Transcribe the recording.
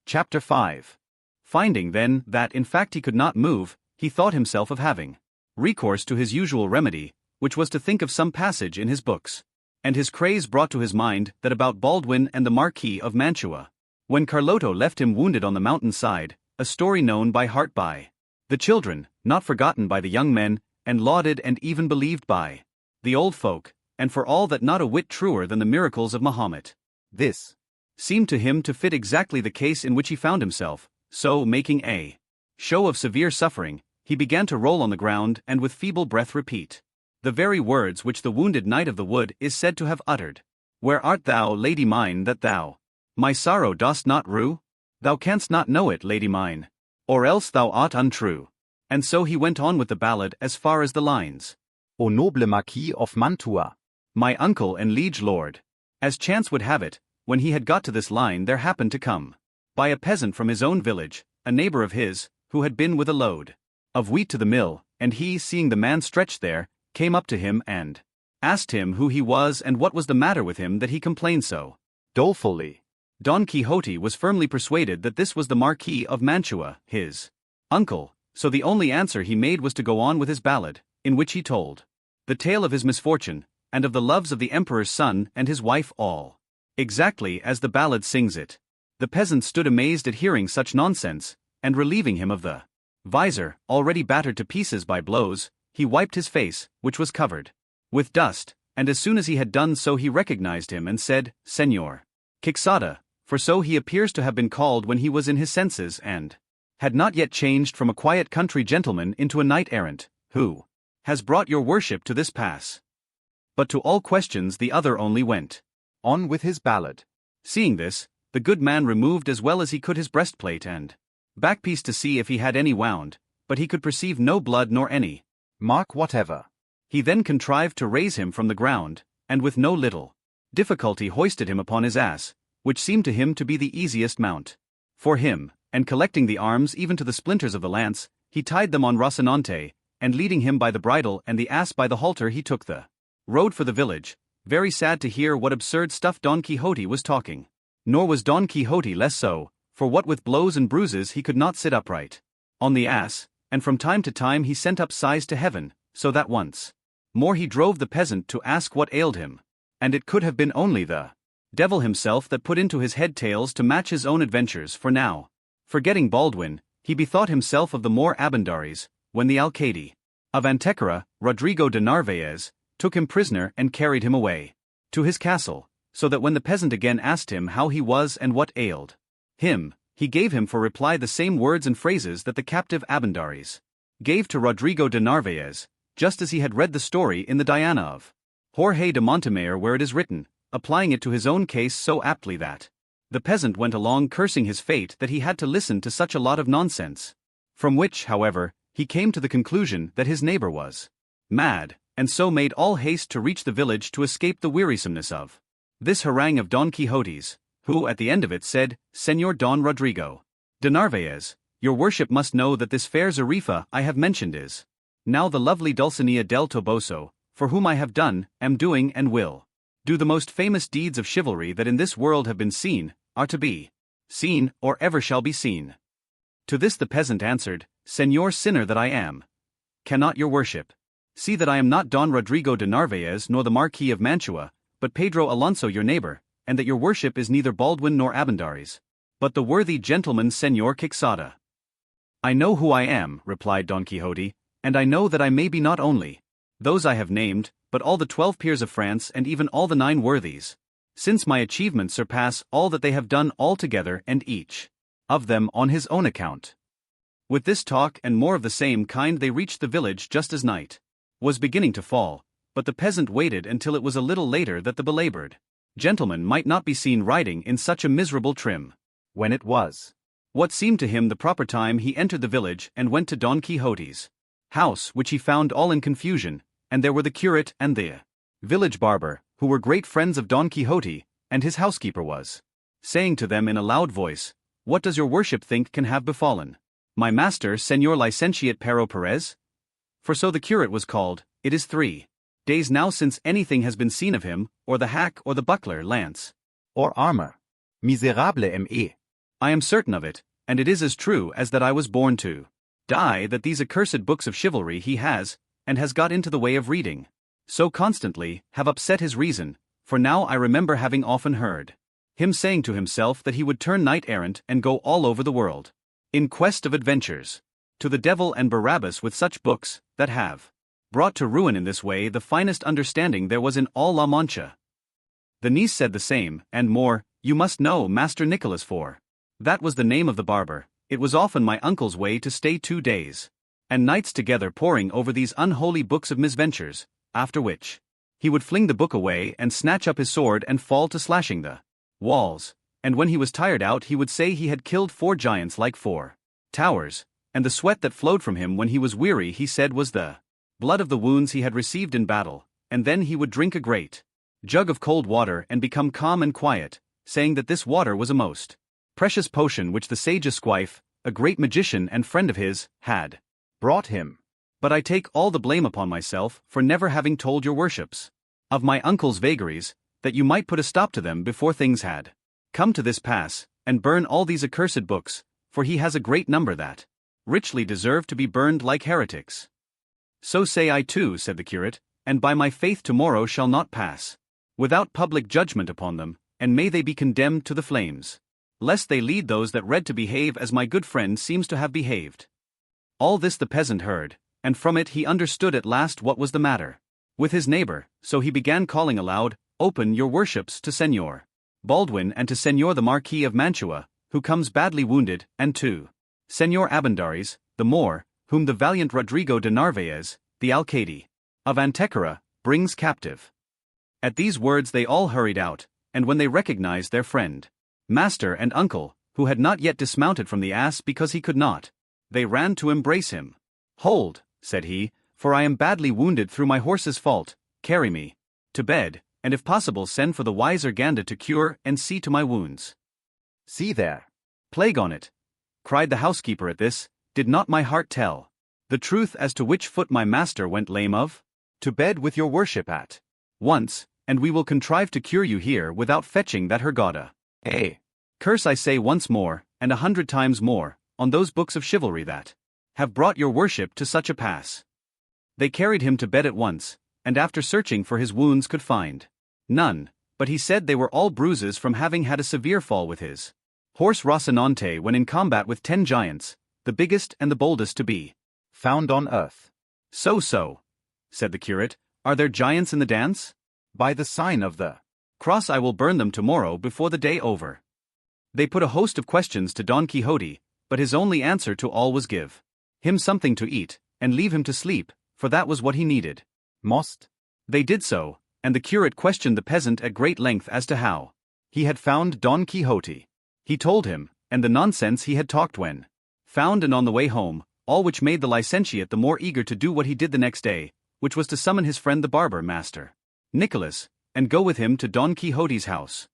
Chapter 5. Finding then that in fact he could not move, he thought himself of having recourse to his usual remedy, which was to think of some passage in his books. And his craze brought to his mind that about Baldwin and the Marquis of Mantua, when Carloto left him wounded on the mountain side, a story known by heart by the children, not forgotten by the young men, and lauded and even believed by the old folk, and for all that not a whit truer than the miracles of Mahomet. This seemed to him to fit exactly the case in which he found himself, so making a show of severe suffering, he began to roll on the ground and with feeble breath repeat the very words which the wounded knight of the wood is said to have uttered. Where art thou, lady mine, that thou my sorrow dost not rue? Thou canst not know it, lady mine, or else thou art untrue. And so he went on with the ballad as far as the lines, O noble Marquis of Mantua, my uncle and liege lord. As chance would have it, when he had got to this line there happened to come by a peasant from his own village, a neighbor of his, who had been with a load of wheat to the mill, and he, seeing the man stretched there, came up to him and asked him who he was and what was the matter with him that he complained so dolefully. Don Quixote was firmly persuaded that this was the Marquis of Mantua, his uncle, so the only answer he made was to go on with his ballad, in which he told the tale of his misfortune, and of the loves of the emperor's son and his wife, all exactly as the ballad sings it. The peasant stood amazed at hearing such nonsense, and relieving him of the visor, already battered to pieces by blows, he wiped his face, which was covered with dust, and as soon as he had done so he recognized him and said, Señor Quixote, for so he appears to have been called when he was in his senses and had not yet changed from a quiet country gentleman into a knight-errant, who has brought your worship to this pass. But to all questions the other only went on with his ballad. Seeing this, the good man removed as well as he could his breastplate and backpiece to see if he had any wound, but he could perceive no blood nor any mark whatever. He then contrived to raise him from the ground, and with no little difficulty hoisted him upon his ass, which seemed to him to be the easiest mount for him, and collecting the arms even to the splinters of the lance, he tied them on Rocinante, and leading him by the bridle and the ass by the halter he took the road for the village, very sad to hear what absurd stuff Don Quixote was talking. Nor was Don Quixote less so, for what with blows and bruises he could not sit upright on the ass, and from time to time he sent up sighs to heaven, so that once more he drove the peasant to ask what ailed him, and it could have been only the devil himself that put into his head tales to match his own adventures, for now, forgetting Baldwin, he bethought himself of the more Abandaries, when the Alcalde of Antequera, Rodrigo de Narvaez, took him prisoner and carried him away to his castle, so that when the peasant again asked him how he was and what ailed him, he gave him for reply the same words and phrases that the captive Abandaries gave to Rodrigo de Narvaez, just as he had read the story in the Diana of Jorge de Montemayor, where it is written, applying it to his own case so aptly that the peasant went along cursing his fate that he had to listen to such a lot of nonsense. From which, however, he came to the conclusion that his neighbor was mad, and so made all haste to reach the village to escape the wearisomeness of this harangue of Don Quixote's, who at the end of it said, Señor Don Rodrigo de Narvaez, your worship must know that this fair Zarifa I have mentioned is now the lovely Dulcinea del Toboso, for whom I have done, am doing and will do the most famous deeds of chivalry that in this world have been seen, are to be seen, or ever shall be seen. To this the peasant answered, Señor sinner that I am, cannot your worship see that I am not Don Rodrigo de Narvaez nor the Marquis of Mantua, but Pedro Alonso your neighbor, and that your worship is neither Baldwin nor Abandaries, but the worthy gentleman Señor Quixote. I know who I am, replied Don Quixote, and I know that I may be not only those I have named, but all the 12 peers of France and even all the 9 worthies, since my achievements surpass all that they have done altogether and each of them on his own account. With this talk and more of the same kind they reached the village just as night was beginning to fall, but the peasant waited until it was a little later that the belabored gentleman might not be seen riding in such a miserable trim. When it was what seemed to him the proper time, he entered the village and went to Don Quixote's house, which he found all in confusion, and there were the curate and the village barber, who were great friends of Don Quixote, and his housekeeper was saying to them in a loud voice, What does your worship think can have befallen my master, Señor Licentiate Pero Perez? For so the curate was called. It is 3 days now since anything has been seen of him, or the hack or the buckler, lance, or armor. Miserable me. I am certain of it, and it is as true as that I was born to die that these accursed books of chivalry he has, and has got into the way of reading, so constantly, have upset his reason, for now I remember having often heard him saying to himself that he would turn knight-errant and go all over the world, in quest of adventures, to the devil and Barabbas with such books, that have brought to ruin in this way the finest understanding there was in all La Mancha. The niece said the same, and more, you must know Master Nicholas, for that was the name of the barber. It was often my uncle's way to stay 2 days and nights together poring over these unholy books of misventures, after which he would fling the book away and snatch up his sword and fall to slashing the walls, and when he was tired out he would say he had killed 4 giants like 4 towers, and the sweat that flowed from him when he was weary he said was the blood of the wounds he had received in battle, and then he would drink a great jug of cold water and become calm and quiet, saying that this water was a most precious potion which the sage Esquife, a great magician and friend of his, had brought him. But I take all the blame upon myself for never having told your worships of my uncle's vagaries, that you might put a stop to them before things had come to this pass, and burn all these accursed books, for he has a great number that richly deserve to be burned like heretics. So say I too, said the curate, and by my faith tomorrow shall not pass without public judgment upon them, and may they be condemned to the flames, lest they lead those that read to behave as my good friend seems to have behaved. All this the peasant heard, and from it he understood at last what was the matter with his neighbor, so he began calling aloud, Open your worships to Señor Baldwin and to Señor the Marquis of Mantua, who comes badly wounded, and to Señor Abendaris, the Moor, whom the valiant Rodrigo de Narvaez, the Alcalde of Antequera, brings captive. At these words they all hurried out, and when they recognized their friend, master and uncle, who had not yet dismounted from the ass because he could not, they ran to embrace him. Hold, said he, for I am badly wounded through my horse's fault, carry me to bed, and if possible send for the wise Urganda to cure and see to my wounds. See there. Plague on it, cried the housekeeper at this, did not my heart tell the truth as to which foot my master went lame of? To bed with your worship at once, and we will contrive to cure you here without fetching that Urganda. Curse I say once more, and 100 times more, on those books of chivalry that have brought your worship to such a pass. They carried him to bed at once, and after searching for his wounds could find none, but he said they were all bruises from having had a severe fall with his horse Rocinante when in combat with 10 giants, the biggest and the boldest to be found on earth. So, said the curate, are there giants in the dance? By the sign of the cross I will burn them tomorrow before the day over. They put a host of questions to Don Quixote, but his only answer to all was give him something to eat, and leave him to sleep, for that was what he needed most. They did so, and the curate questioned the peasant at great length as to how he had found Don Quixote. He told him, and the nonsense he had talked when found and on the way home, all which made the licentiate the more eager to do what he did the next day, which was to summon his friend the barber, Master Nicholas, and go with him to Don Quixote's house.